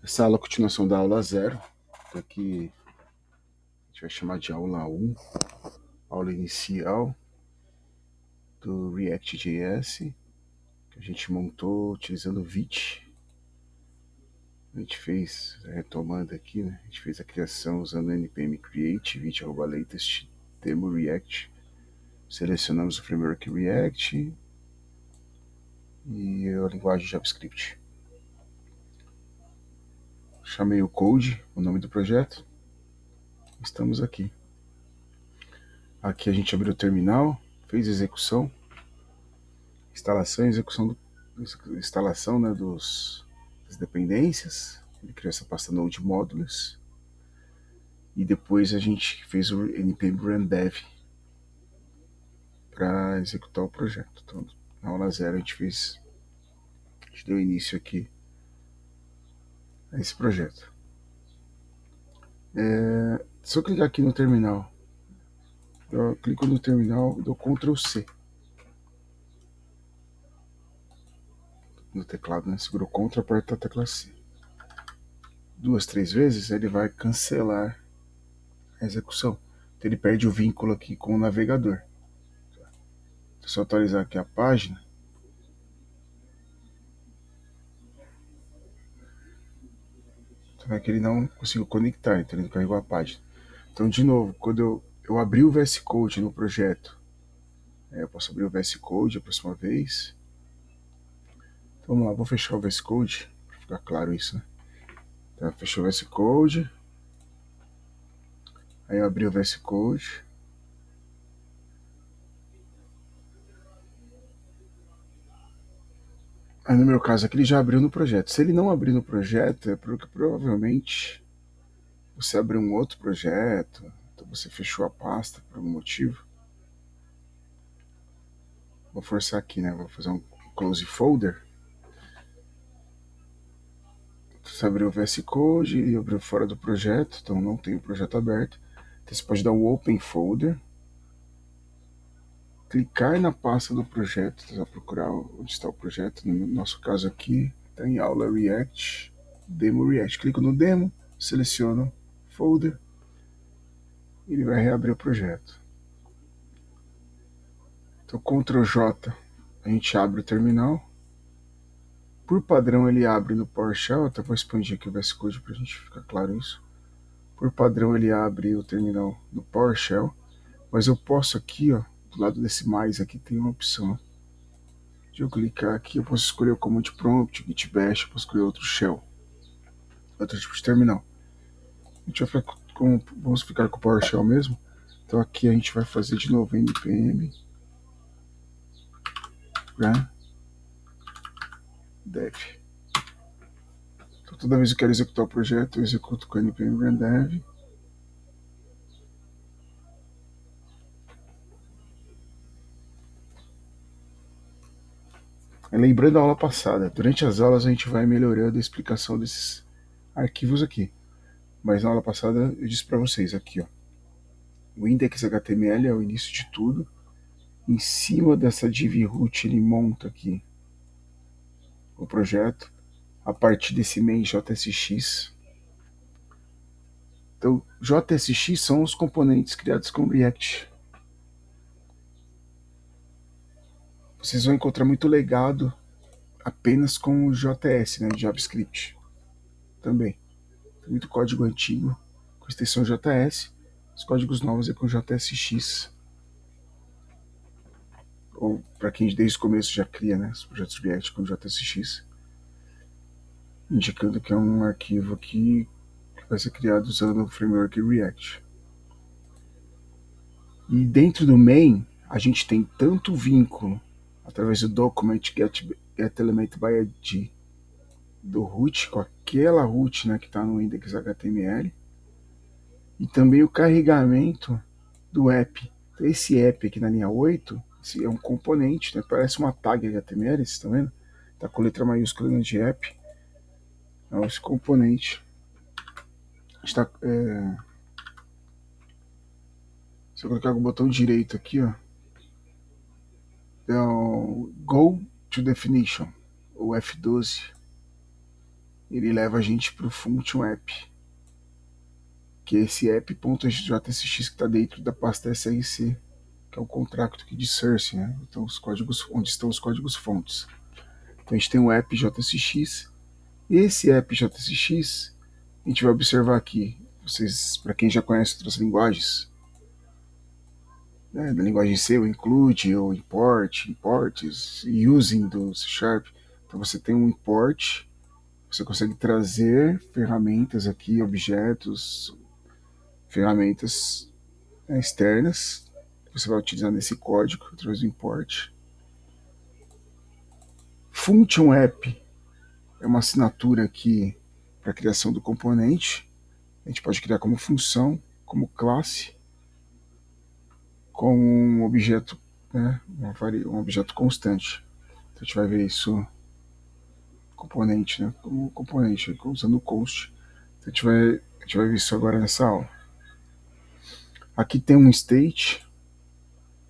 Essa aula é a continuação da aula 0, que aqui a gente vai chamar de aula 1, aula inicial do React.js, que a gente montou utilizando o Vite. A gente fez, retomando aqui, né? A gente fez a criação usando npm create vite@latest demo react. Selecionamos o framework React e a linguagem JavaScript. Chamei o code, o nome do projeto. Estamos aqui. Aqui a gente abriu o terminal, fez execução, instalação e execução instalação, né, das dependências. Ele criou essa pasta Node Modules. E depois a gente fez o npm run dev para executar o projeto. Então, na aula 0 a gente deu início aqui a esse projeto. Se eu clicar aqui no terminal, eu clico no terminal, dou Ctrl C no teclado, né? Seguro Ctrl, aperta a tecla C. 2, 3 vezes ele vai cancelar a execução. Então ele perde o vínculo aqui com o navegador. Se eu atualizar aqui a página, você vê que ele não conseguiu conectar, então ele não carregou a página. Então, de novo, quando eu abrir o VS Code no projeto, eu posso abrir o VS Code a próxima vez. Então, vamos lá, vou fechar o VS Code, para ficar claro isso, né? Então, fechou o VS Code. Aí eu abri o VS Code. Aí no meu caso aqui ele já abriu no projeto. Se ele não abrir no projeto, é porque provavelmente você abriu um outro projeto, então você fechou a pasta por algum motivo. Vou forçar aqui, né? Vou fazer um close folder. Você abriu o VS Code e abriu fora do projeto, então não tem o projeto aberto. Então você pode dar um open folder, clicar na pasta do projeto, você vai procurar onde está o projeto. No nosso caso aqui, está em aula React, demo React. Clico no demo, seleciono folder, e ele vai reabrir o projeto. Então, Ctrl J, a gente abre o terminal. Por padrão, ele abre no PowerShell. Até vou expandir aqui o VS Code para a gente ficar claro isso. Por padrão, ele abre o terminal no PowerShell. Mas eu posso aqui, ó, do lado desse mais aqui, tem uma opção. Se eu clicar aqui, eu posso escolher o Command Prompt, Git Bash, eu posso escolher outro shell, outro tipo de terminal. A gente vai ficar vamos ficar com o PowerShell mesmo. Então aqui a gente vai fazer de novo npm run dev. Então toda vez que eu quero executar o projeto, eu executo com npm run dev. Lembrando a aula passada, durante as aulas a gente vai melhorando a explicação desses arquivos aqui. Mas na aula passada eu disse para vocês aqui, ó, o index.html é o início de tudo. Em cima dessa div root ele monta aqui o projeto a partir desse main JSX. Então, JSX são os componentes criados com React. Vocês vão encontrar muito legado apenas com o JS, né, JavaScript. Também. Tem muito código antigo com extensão JS. Os códigos novos é com JSX. Ou para quem desde o começo já cria, né, os projetos React com JSX. Indicando que é um arquivo aqui que vai ser criado usando o framework React. E dentro do main, a gente tem tanto vínculo através do document getElementById do root, com aquela root, né, que está no index.html, e também o carregamento do app. Então, esse app aqui na linha 8, esse é um componente, né, parece uma tag HTML, vocês estão vendo? Está com letra maiúscula de app. Então, esse componente está... se eu colocar o botão direito aqui, ó, então, Go to Definition, o F12. ele leva a gente para o function app, que é esse app.jcsx que está dentro da pasta src, que é o contrato aqui de source, né? Então, os códigos, onde estão os códigos fontes. Então, a gente tem o app JSX. Esse app JSX, a gente vai observar aqui, vocês, para quem já conhece outras linguagens, né, da linguagem C, o include, ou import, imports, using do C Sharp. Então, você tem um import, você consegue trazer ferramentas aqui, objetos, ferramentas externas, que você vai utilizar nesse código, através do import. Function app é uma assinatura aqui para a criação do componente. A gente pode criar como função, como classe, com um objeto, né, um objeto constante. Então a gente vai ver isso, componente, né, como componente, usando o const. Então a gente vai ver isso agora nessa aula. Aqui tem um state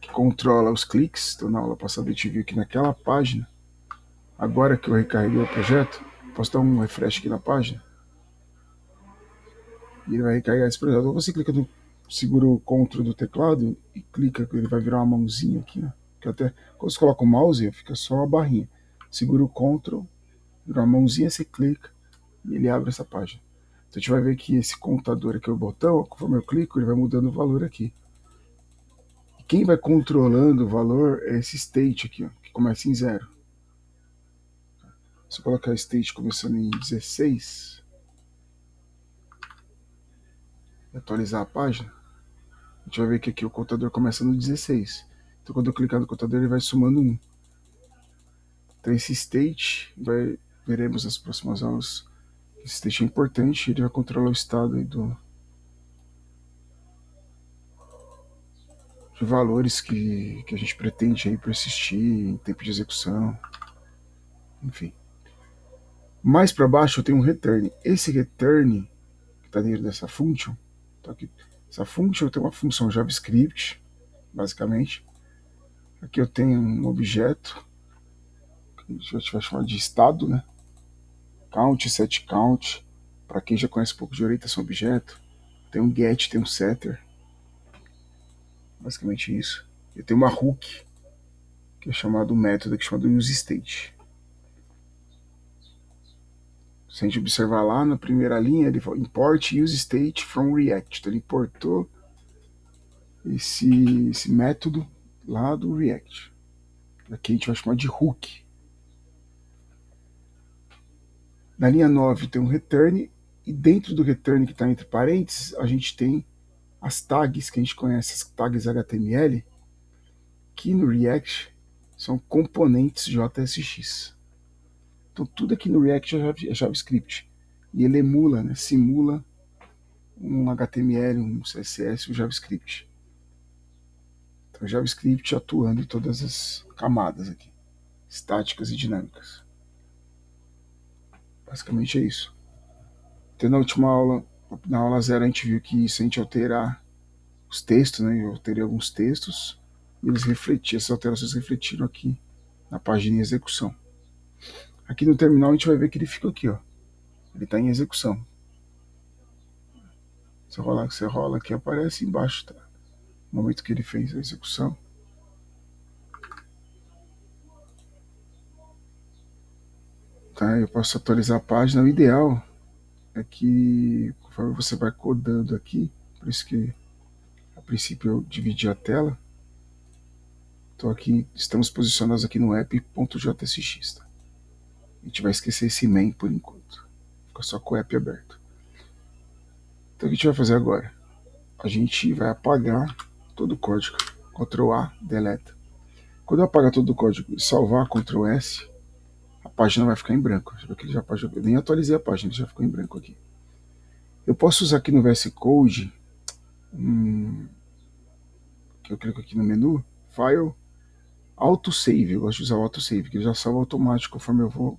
que controla os cliques. Então na aula passada a gente viu que naquela página, agora que eu recarreguei o projeto, posso dar um refresh aqui na página e ele vai recarregar esse projeto. Ou você clica segura o CTRL do teclado e clica, ele vai virar uma mãozinha aqui, ó. Que até quando você coloca o mouse, fica só a barrinha. Segura o CTRL, vira uma mãozinha, você clica e ele abre essa página. Então a gente vai ver que esse contador aqui, o botão, conforme eu clico, ele vai mudando o valor aqui. E quem vai controlando o valor é esse state aqui, ó, que começa em 0. Se eu colocar state começando em 16 e atualizar a página, a gente vai ver que aqui o contador começa no 16. Então quando eu clicar no contador, ele vai somando 1. Então esse state, veremos nas próximas aulas, esse state é importante, ele vai controlar o estado aí de valores que a gente pretende aí persistir em tempo de execução, enfim. Mais para baixo eu tenho um return. Esse return que está dentro dessa function, tá aqui. Essa function tem uma função JavaScript, basicamente. Aqui eu tenho um objeto que a gente vai chamar de estado, né? Count, set count. Para quem já conhece um pouco de orientação objeto, tem um get, tem um setter. Basicamente isso. Eu tenho uma hook, que é chamado método, que é chamado useState. Se a gente observar lá na primeira linha, ele fala import useState from React. Então ele importou esse método lá do React. Aqui a gente vai chamar de hook. Na linha 9 tem um return, e dentro do return que está entre parênteses, a gente tem as tags que a gente conhece, as tags HTML, que no React são componentes JSX. Então tudo aqui no React é JavaScript. E ele emula, né, simula um HTML, um CSS, um JavaScript. Então JavaScript atuando em todas as camadas aqui, estáticas e dinâmicas. Basicamente é isso. Então na última aula, na aula 0, a gente viu que se a gente alterar os textos, né, eu alterei alguns textos, e eles refletiram, essas alterações refletiram aqui na página em execução. Aqui no terminal a gente vai ver que ele fica aqui, ó. Ele está em execução. Você rola aqui, aparece embaixo, tá? No momento que ele fez a execução. Tá, eu posso atualizar a página. O ideal é que, conforme você vai codando aqui, por isso que a princípio eu dividi a tela. Então aqui, estamos posicionados aqui no app.jsx, tá? A gente vai esquecer esse main por enquanto. Fica só com o app aberto. Então o que a gente vai fazer agora? A gente vai apagar todo o código. Ctrl A, deleta. Quando eu apagar todo o código e salvar, Ctrl S, a página vai ficar em branco. Eu nem atualizei a página, ele já ficou em branco aqui. Eu posso usar aqui no VS Code, que eu clico aqui no menu, File, Autosave. Eu gosto de usar o Autosave, que ele já salva automático. Conforme eu vou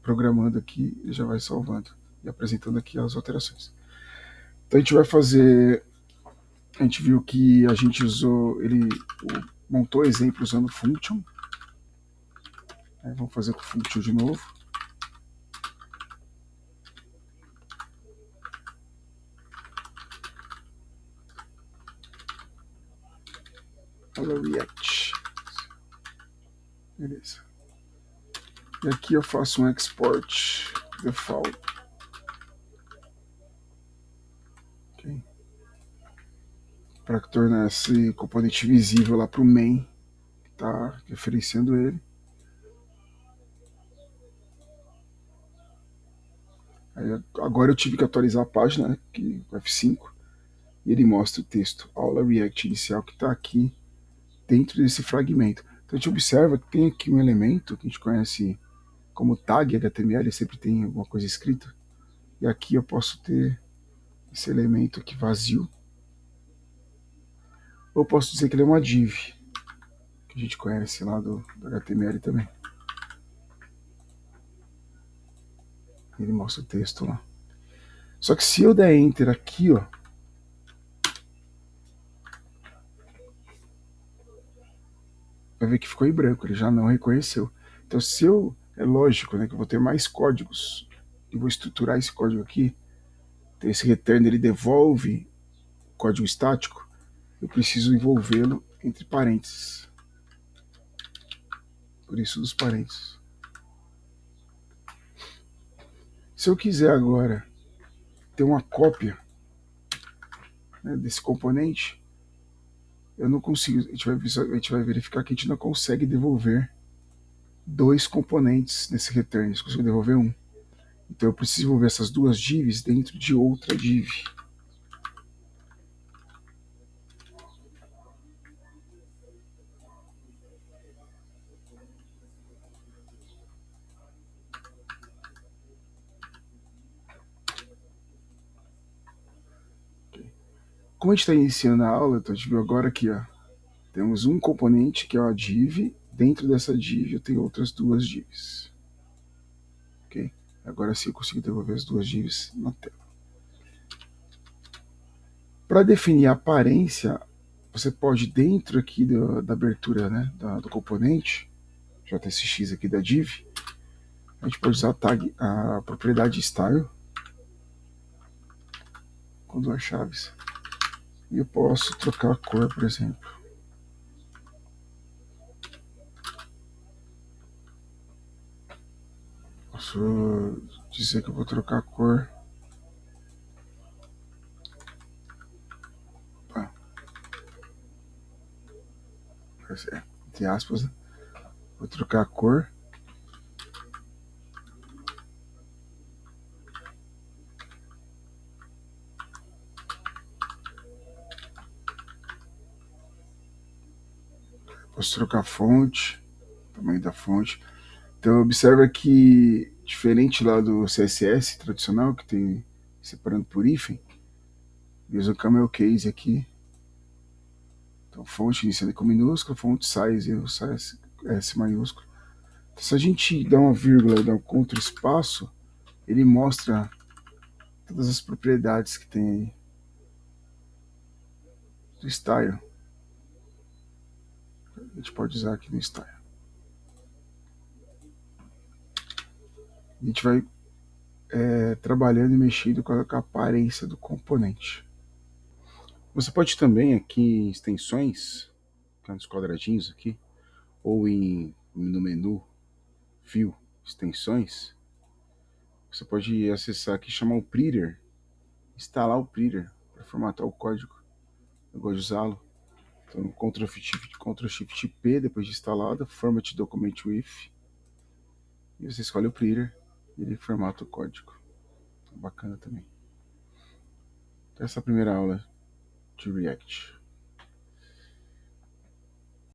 programando aqui, ele já vai salvando e apresentando aqui as alterações. Então a gente vai fazer. A gente viu que a gente usou, ele montou exemplo usando function. Vamos fazer com function de novo. Aula React. Beleza. E aqui eu faço um export default. Okay. Para tornar esse componente visível lá para o main, que está referenciando ele. Aí, agora eu tive que atualizar a página, né, que F5, e ele mostra o texto aula React inicial que está aqui dentro desse fragmento. Então a gente observa que tem aqui um elemento que a gente conhece como tag HTML, sempre tem alguma coisa escrita. E aqui eu posso ter esse elemento aqui vazio. Ou posso dizer que ele é uma div, que a gente conhece lá do HTML também. Ele mostra o texto lá. Só que se eu der Enter aqui, ó, vai ver que ficou em branco, ele já não reconheceu. Então se eu, é lógico, né, que eu vou ter mais códigos, e vou estruturar esse código aqui, então esse return ele devolve o código estático, eu preciso envolvê-lo entre parênteses. Por isso dos parênteses. Se eu quiser agora ter uma cópia, né, desse componente, eu não consigo, a gente vai verificar que a gente não consegue devolver dois componentes nesse return, eu consigo devolver um. Então eu preciso devolver essas duas divs dentro de outra div. Como a gente está iniciando a aula, então a gente viu agora aqui, ó, temos um componente que é uma div, dentro dessa div eu tenho outras duas divs. Ok? Agora sim eu consigo devolver as duas divs na tela. Para definir a aparência, você pode, dentro aqui da abertura, né, do componente, JSX aqui da div, a gente pode usar a tag, a propriedade style, com duas chaves. E eu posso trocar a cor, por exemplo. Posso dizer que eu vou trocar a cor. Entre aspas, né? Vou trocar a cor. Posso trocar a fonte, tamanho da fonte. Então observa que, diferente lá do CSS tradicional, que tem separando por hífen, eles usam camel case aqui. Então fonte iniciando com minúsculo, fonte size, o size S maiúsculo. Então, se a gente dá uma vírgula e dá um contra espaço, ele mostra todas as propriedades que tem aí do style. A gente pode usar aqui no style. A gente vai trabalhando e mexendo com a aparência do componente. Você pode também aqui em extensões, nos quadradinhos aqui, ou no menu View, extensões, você pode acessar aqui, chamar o Printer, instalar o Printer para formatar o código. Eu gosto de usá-lo. Então, Ctrl+Shift P, depois de instalado, Format Document With, e você escolhe o Printer e ele formata o código. Bacana também. Então, essa é a primeira aula de React.